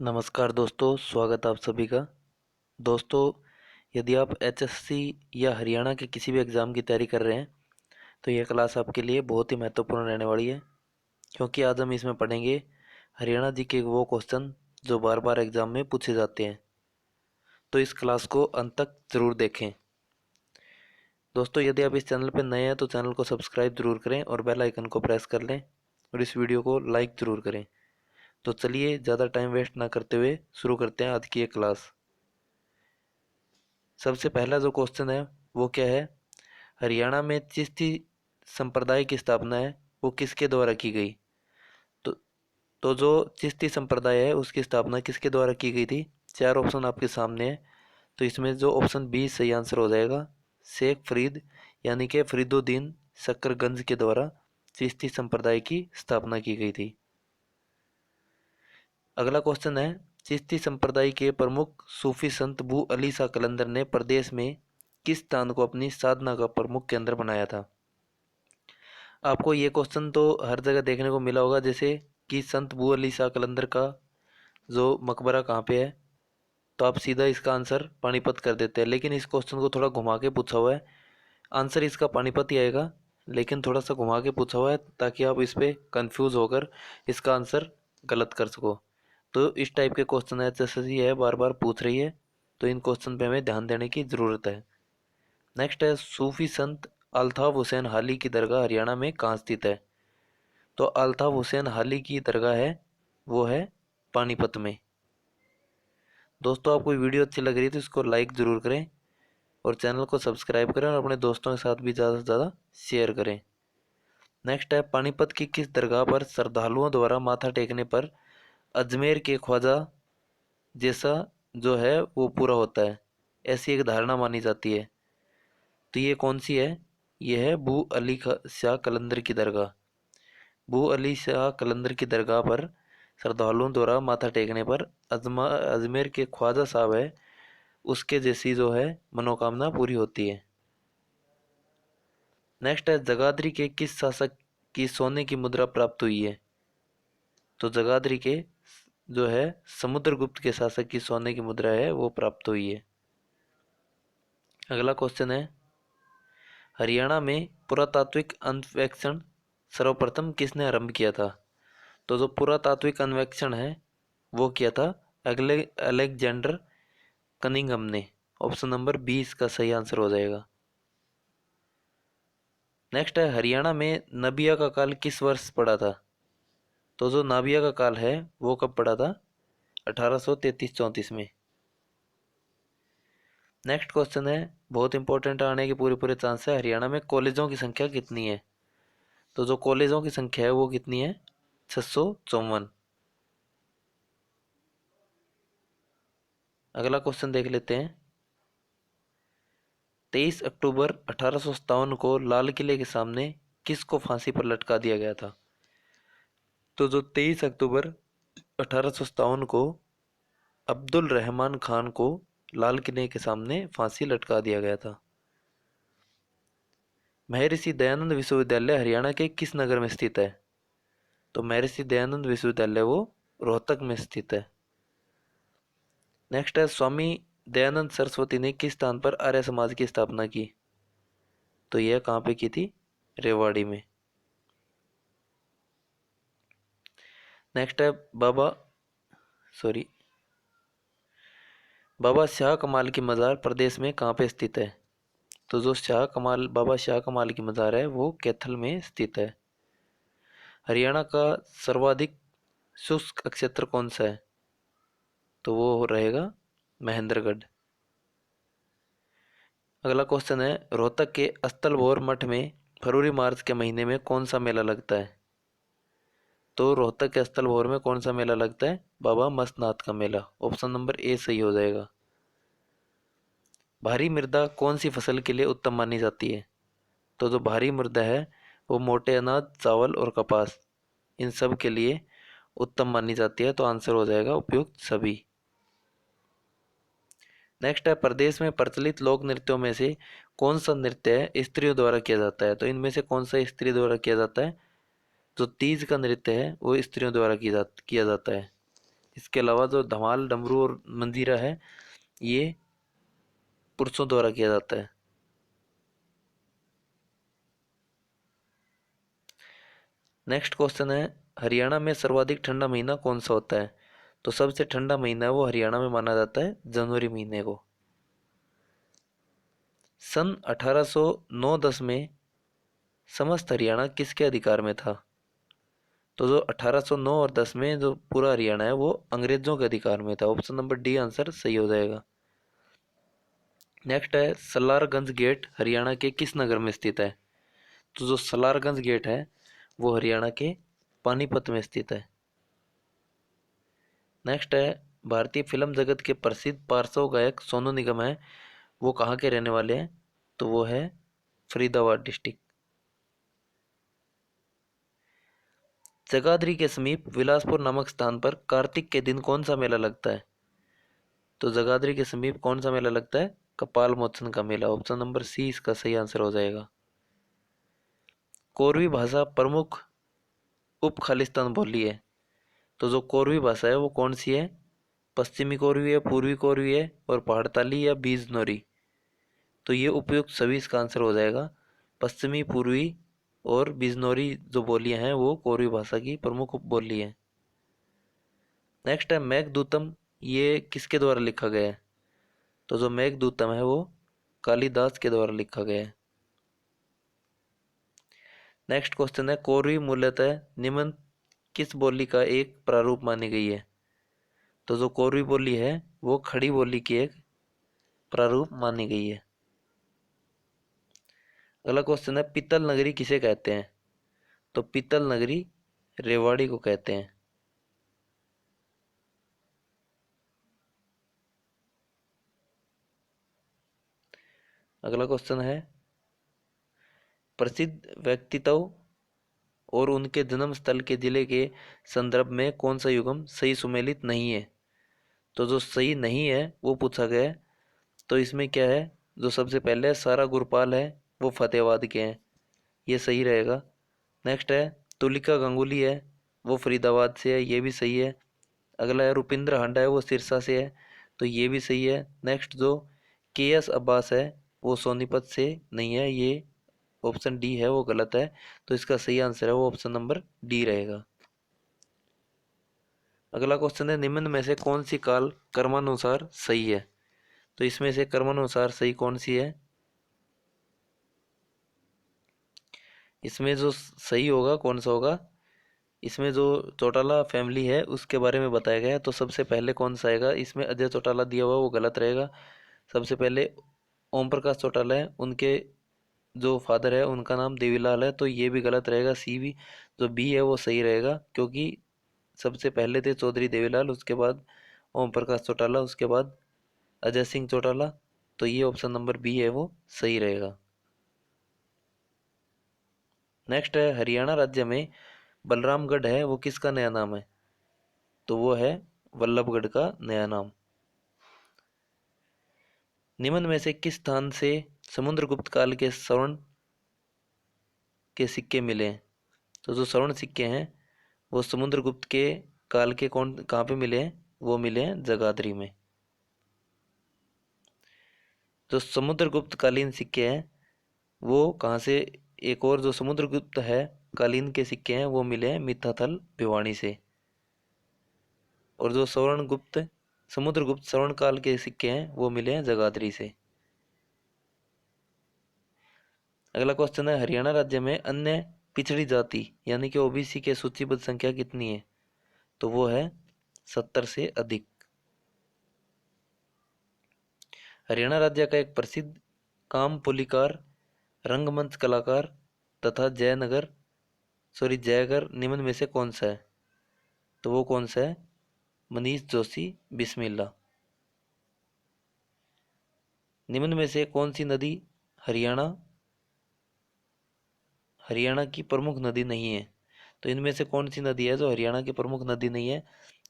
नमस्कार दोस्तों, स्वागत आप सभी का। दोस्तों, यदि आप एचएससी या हरियाणा के किसी भी एग्ज़ाम की तैयारी कर रहे हैं तो यह क्लास आपके लिए बहुत ही महत्वपूर्ण रहने वाली है, क्योंकि आज हम इसमें पढ़ेंगे हरियाणा जी के वो क्वेश्चन जो बार बार एग्ज़ाम में पूछे जाते हैं। तो इस क्लास को अंत तक ज़रूर देखें। दोस्तों, यदि आप इस चैनल पर नए हैं तो चैनल को सब्सक्राइब जरूर करें और बेल आइकन को प्रेस कर लें और इस वीडियो को लाइक ज़रूर करें। तो चलिए ज़्यादा टाइम वेस्ट ना करते हुए शुरू करते हैं आज की ये क्लास। सबसे पहला जो क्वेश्चन है वो क्या है, हरियाणा में चिश्ती संप्रदाय की स्थापना है वो किसके द्वारा की गई। तो तो जो चिश्ती संप्रदाय है उसकी स्थापना किसके द्वारा की गई थी। चार ऑप्शन आपके सामने है, तो इसमें जो ऑप्शन बी सही आंसर हो जाएगा, शेख फरीद यानी कि फरीदुद्दीन शकरगंज के द्वारा चिश्ती संप्रदाय की स्थापना की गई थी। अगला क्वेश्चन है, चिश्ती संप्रदाय के प्रमुख सूफी संत बू अली शाह कलंदर ने प्रदेश में किस स्थान को अपनी साधना का प्रमुख केंद्र बनाया था। आपको ये क्वेश्चन तो हर जगह देखने को मिला होगा, जैसे कि संत बू अली शाह कलंदर का जो मकबरा कहाँ पे है, तो आप सीधा इसका आंसर पानीपत कर देते हैं। लेकिन इस क्वेश्चन को थोड़ा घुमा के पूछा हुआ है, आंसर इसका पानीपत ही आएगा, लेकिन थोड़ा सा घुमा के पूछा हुआ है ताकि आप इस पर कंफ्यूज होकर इसका आंसर गलत कर सको। तो इस टाइप के क्वेश्चन एचएससी है बार बार पूछ रही है, तो इन क्वेश्चन पे हमें ध्यान देने की ज़रूरत है। नेक्स्ट है, सूफी संत अल्ताफ हुसैन हाली की दरगाह हरियाणा में कहाँ स्थित है। तो अल्ताफ हुसैन हाली की दरगाह है वो है पानीपत में। दोस्तों, आपको वीडियो अच्छी लग रही है तो इसको लाइक ज़रूर करें और चैनल को सब्सक्राइब करें और अपने दोस्तों के साथ भी ज़्यादा से ज़्यादा शेयर करें। नेक्स्ट है, पानीपत की किस दरगाह पर श्रद्धालुओं द्वारा माथा टेकने पर अजमेर के ख्वाजा जैसा जो है वो पूरा होता है, ऐसी एक धारणा मानी जाती है। तो ये कौन सी है, ये है बू अली शाह कलंदर की दरगाह। बू अली शाह कलंदर की दरगाह पर श्रद्धालुओं द्वारा माथा टेकने पर अजमेर के ख्वाजा साहब है उसके जैसी जो है मनोकामना पूरी होती है। नेक्स्ट है, जगाधरी के किस शासक की सोने की मुद्रा प्राप्त हुई है। तो जगाधरी के जो है समुद्रगुप्त के शासक की सोने की मुद्रा है वो प्राप्त हुई है। अगला क्वेश्चन है, हरियाणा में पुरातात्विक अन्वेषण सर्वप्रथम किसने आरंभ किया था। तो जो पुरातात्विक अन्वेषण है वो किया था अलेक्जेंडर कनिंघम ने। ऑप्शन नंबर 20 का सही आंसर हो जाएगा। नेक्स्ट है, हरियाणा में नबिया का काल किस वर्ष पड़ा था। तो जो नाबिया का काल है वो कब पड़ा था, 1833-34 में। नेक्स्ट क्वेश्चन है, बहुत इंपॉर्टेंट आने के पूरे पूरे चांस है, हरियाणा में कॉलेजों की संख्या कितनी है। तो जो कॉलेजों की संख्या है वो कितनी है, 654। अगला क्वेश्चन देख लेते हैं, 23 अक्टूबर 1857 को लाल किले के सामने किसको फांसी पर लटका दिया गया था। तो जो 23 अक्टूबर 1857 को अब्दुल रहमान खान को लाल किले के सामने फांसी लटका दिया गया था। महर्षि दयानंद विश्वविद्यालय हरियाणा के किस नगर में स्थित है। तो महर्षि दयानंद विश्वविद्यालय वो रोहतक में स्थित है। नेक्स्ट है, स्वामी दयानंद सरस्वती ने किस स्थान पर आर्य समाज की स्थापना की। तो यह कहाँ पे की थी, रेवाड़ी में। नेक्स्ट है, सॉरी बाबा शाह कमाल की मज़ार प्रदेश में कहाँ पे स्थित है। तो जो बाबा शाह कमाल की मज़ार है वो कैथल में स्थित है। हरियाणा का सर्वाधिक शुष्क क्षेत्र कौन सा है। तो वो रहेगा महेंद्रगढ़। अगला क्वेश्चन है, रोहतक के अस्तलभोर मठ में फरवरी मार्च के महीने में कौन सा मेला लगता है। तो रोहतक के अस्तलभोर में कौन सा मेला लगता है, बाबा मस्तनाथ का मेला। ऑप्शन नंबर ए सही हो जाएगा। भारी मृदा कौन सी फसल के लिए उत्तम मानी जाती है। तो जो भारी मृदा है वो मोटे अनाज, चावल और कपास, इन सब के लिए उत्तम मानी जाती है। तो आंसर हो जाएगा उपयुक्त सभी। नेक्स्ट है, प्रदेश में प्रचलित लोक नृत्यों में से कौन सा नृत्य स्त्रियों द्वारा किया जाता है। तो इनमें से कौन सा स्त्री द्वारा किया जाता है। जो तीज का नृत्य है वो स्त्रियों द्वारा किया जाता है। इसके अलावा जो धमाल, डमरू और मंजीरा है, ये पुरुषों द्वारा किया जाता है। नेक्स्ट क्वेश्चन है, हरियाणा में सर्वाधिक ठंडा महीना कौन सा होता है? तो सबसे ठंडा महीना वो हरियाणा में माना जाता है जनवरी महीने को। सन 1809-10 में समस्त हरियाणा किसके अधिकार में था? तो जो 1809 और 10 में जो पूरा हरियाणा है वो अंग्रेजों के अधिकार में था। ऑप्शन नंबर डी आंसर सही हो जाएगा। नेक्स्ट है, सलारगंज गेट हरियाणा के किस नगर में स्थित है? तो जो सलारगंज गेट है वो हरियाणा के पानीपत में स्थित है। नेक्स्ट है, भारतीय फिल्म जगत के प्रसिद्ध पार्श्व गायक सोनू निगम है, वो कहाँ के रहने वाले हैं? तो वो है फरीदाबाद डिस्ट्रिक्ट। जगाधरी के समीप बिलासपुर नामक स्थान पर कार्तिक के दिन कौन सा मेला लगता है? तो जगाधरी के समीप कौन सा मेला लगता है? कपाल मोचन का मेला। ऑप्शन नंबर सी इसका सही आंसर हो जाएगा। कोरवी भाषा प्रमुख उप खालिस्तान बोली है, तो जो कोरवी भाषा है वो कौन सी है? पश्चिमी कोरवी है, पूर्वी कोरवी है और पहाड़ताली या बीजनोरी? तो ये उपयुक्त सभी इसका आंसर हो जाएगा। पश्चिमी, पूर्वी और बिजनौरी जो बोलियां हैं वो कोरवी भाषा की प्रमुख उपबोली है। नेक्स्ट है, मेघदूतम ये किसके द्वारा लिखा गया है? तो जो मेघदूतम है वो कालिदास के द्वारा लिखा गया है। नेक्स्ट क्वेश्चन है, कोरवी मूलतः निम्न किस बोली का एक प्रारूप मानी गई है? तो जो कोरवी बोली है वो खड़ी बोली की एक प्रारूप मानी गई है। अगला क्वेश्चन है, पीतल नगरी किसे कहते हैं? तो पीतल नगरी रेवाड़ी को कहते हैं। अगला क्वेश्चन है, प्रसिद्ध व्यक्तित्व और उनके जन्म स्थल के जिले के संदर्भ में कौन सा युग्म सही सुमेलित नहीं है? तो जो सही नहीं है वो पूछा गया है। तो इसमें क्या है, जो सबसे पहले सारा गुरपाल है वो फतेहाबाद के हैं, ये सही रहेगा। नेक्स्ट है, तुलिका गांगुली है वो फरीदाबाद से है, ये भी सही है। अगला है, रुपिंदर हांडा है वो सिरसा से है, तो ये भी सही है। नेक्स्ट जो के एस अब्बास है वो सोनीपत से नहीं है, ये ऑप्शन डी है वो गलत है। तो इसका सही आंसर है वो ऑप्शन नंबर डी रहेगा। अगला क्वेश्चन है, निम्न में से कौन सी काल कर्मानुसार सही है? तो इसमें से कर्मानुसार सही कौन सी है? इसमें जो सही होगा कौन सा होगा? इसमें जो चौटाला फैमिली है उसके बारे में बताया गया है, तो सबसे पहले कौन सा आएगा? इसमें अजय चौटाला दिया हुआ वो गलत रहेगा। सबसे पहले ओम प्रकाश चौटाला है, उनके जो फादर है उनका नाम देवीलाल है, तो ये भी गलत रहेगा। सी भी जो बी है वो सही रहेगा, क्योंकि सबसे पहले थे चौधरी देवीलाल, उसके बाद ओम प्रकाश चौटाला, उसके बाद अजय सिंह चौटाला। तो ये ऑप्शन नंबर बी है वो सही रहेगा। नेक्स्ट है, हरियाणा राज्य में बलरामगढ़ है वो किसका नया नाम है? तो वो है वल्लभगढ़ का नया नाम। निम्न में से किस स्थान से समुद्रगुप्त काल के स्वर्ण के सिक्के मिले हैं? तो जो स्वर्ण सिक्के हैं वो समुद्रगुप्त के काल के कौन कहाँ पे मिले हैं? वो मिले हैं जगाधरी में। जो समुद्रगुप्त कालीन सिक्के हैं वो कहाँ से? एक और जो समुद्रगुप्त है कालीन के सिक्के हैं वो मिले हैं मिथाथल भिवानी से। और जो स्वर्णगुप्त समुद्रगुप्त स्वर्ण काल के सिक्के हैं वो मिले हैं जगाधरी से। अगला क्वेश्चन है, हरियाणा राज्य में अन्य पिछड़ी जाति यानी कि ओबीसी के सूचीबद्ध संख्या कितनी है? तो वो है 70 से अधिक। हरियाणा राज्य का एक प्रसिद्ध कामपुलिकार रंगमंच कलाकार तथा जयगर निम्न में से कौन सा है? तो वो कौन सा है? मनीष जोशी बिस्मिल्ला। निम्न में से कौन सी नदी हरियाणा हरियाणा की प्रमुख नदी नहीं है? तो इनमें से कौन सी नदी है जो हरियाणा की प्रमुख नदी नहीं है?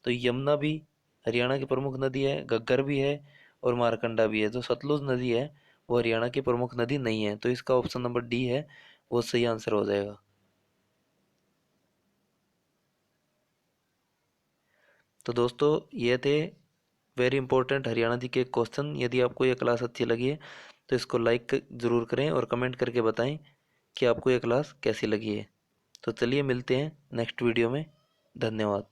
तो यमुना भी हरियाणा की प्रमुख नदी है, घग्गर भी है और मारकंडा भी है। जो सतलुज नदी है वो हरियाणा की प्रमुख नदी नहीं है, तो इसका ऑप्शन नंबर डी है वो सही आंसर हो जाएगा। तो दोस्तों ये थे वेरी इंपॉर्टेंट हरियाणा जी के क्वेश्चन। यदि आपको ये क्लास अच्छी लगी है तो इसको लाइक ज़रूर करें और कमेंट करके बताएं कि आपको ये क्लास कैसी लगी है। तो चलिए मिलते हैं नेक्स्ट वीडियो में। धन्यवाद।